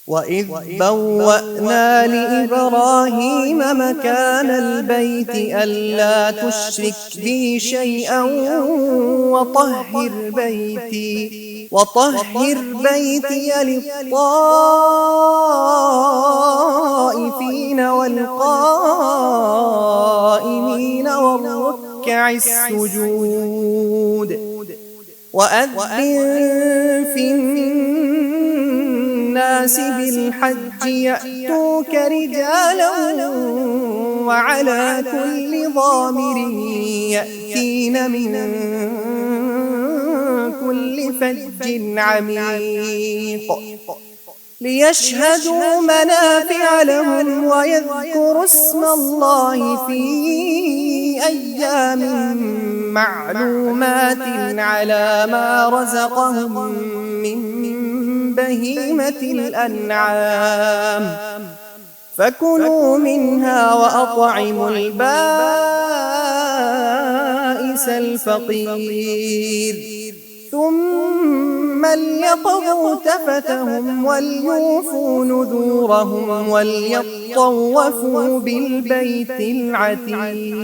وإذ بوأنا لإبراهيم مكان البيت ألا تشرك بي شيئا وطهر بيتي للطائفين والقائمين والركع السجود وأذن في الناس بالحج يأتوك رجالا وعلى كل ضامر يأتين من كل فج عميق ليشهدوا منافع لهم ويذكروا اسم الله في أيام معلومات على ما رزقهم من بهيمة الأنعام فكلوا منها وأطعموا البائس الفقير ثم ليقضوا تفثهم وليوفوا نذورهم وليطوفوا بالبيت العتيق